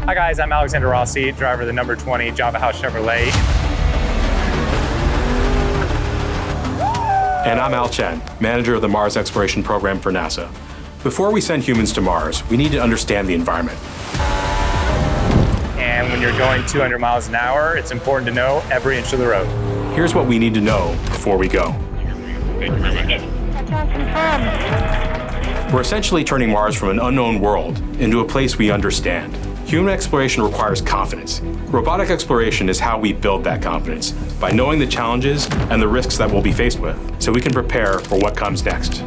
Hi guys, I'm Alexander Rossi, driver of the number 20 Java House Chevrolet. And I'm Chen, manager of the Mars Exploration Program for NASA. Before we send humans to Mars, we need to understand the environment. And when you're going 200 miles an hour, it's important to know every inch of the road. Here's what we need to know before we go. Thank you very much. We're essentially turning Mars from an unknown world into a place we understand. Human exploration requires confidence. Robotic exploration is how we build that confidence, by knowing the challenges and the risks that we'll be faced with, so we can prepare for what comes next.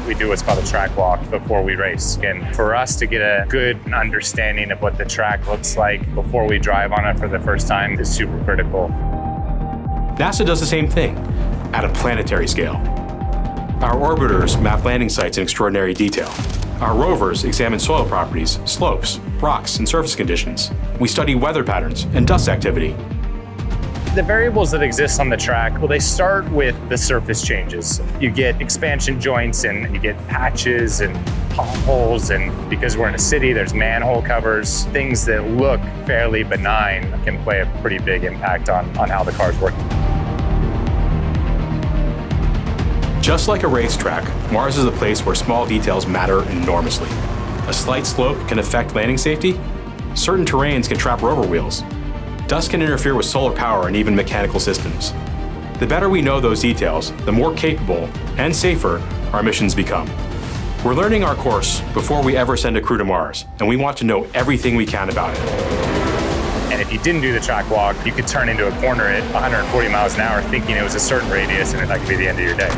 We do what's called a track walk before we race. And for us to get a good understanding of what the track looks like before we drive on it for the first time is super critical. NASA does the same thing, at a planetary scale. Our orbiters map landing sites in extraordinary detail. Our rovers examine soil properties, slopes, rocks, and surface conditions. We study weather patterns and dust activity. The variables that exist on the track, well, they start with the surface changes. You get expansion joints and you get patches and potholes, and because we're in a city, there's manhole covers. Things that look fairly benign can play a pretty big impact on how the car's working. Just like a racetrack, Mars is a place where small details matter enormously. A slight slope can affect landing safety. Certain terrains can trap rover wheels. Dust can interfere with solar power and even mechanical systems. The better we know those details, the more capable and safer our missions become. We're learning our course before we ever send a crew to Mars, and we want to know everything we can about it. And if you didn't do the track walk, you could turn into a corner at 140 miles an hour thinking it was a certain radius, and that could be the end of your day.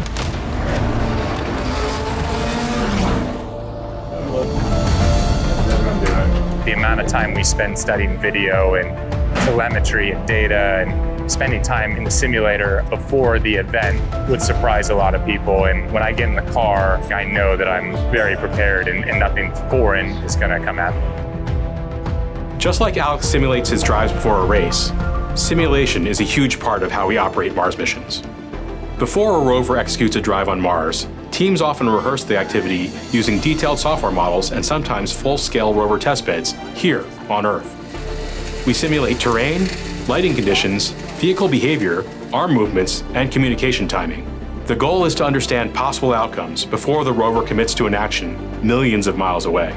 The amount of time we spend studying video and telemetry and data and spending time in the simulator before the event would surprise a lot of people. And when I get in the car, I know that I'm very prepared and nothing foreign is going to come at me. Just like Alex simulates his drives before a race, simulation is a huge part of how we operate Mars missions. Before a rover executes a drive on Mars, teams often rehearse the activity using detailed software models and sometimes full-scale rover testbeds here on Earth. We simulate terrain, lighting conditions, vehicle behavior, arm movements, and communication timing. The goal is to understand possible outcomes before the rover commits to an action millions of miles away.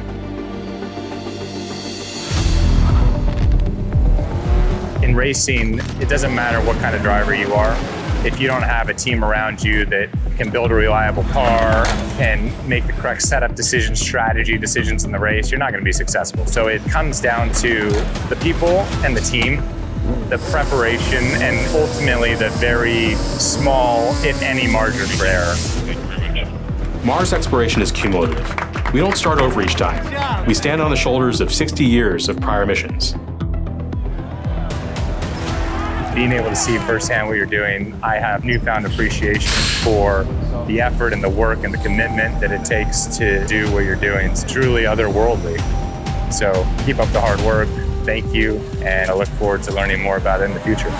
In racing, it doesn't matter what kind of driver you are. If you don't have a team around you that can build a reliable car, can make the correct setup decisions, strategy decisions in the race, you're not going to be successful. So it comes down to the people and the team, the preparation, and ultimately the very small, if any, margin for error. Mars exploration is cumulative. We don't start over each time. We stand on the shoulders of 60 years of prior missions. Being able to see firsthand what you're doing, I have newfound appreciation for the effort and the work and the commitment that it takes to do what you're doing. It's truly otherworldly. So keep up the hard work. Thank you. And I look forward to learning more about it in the future.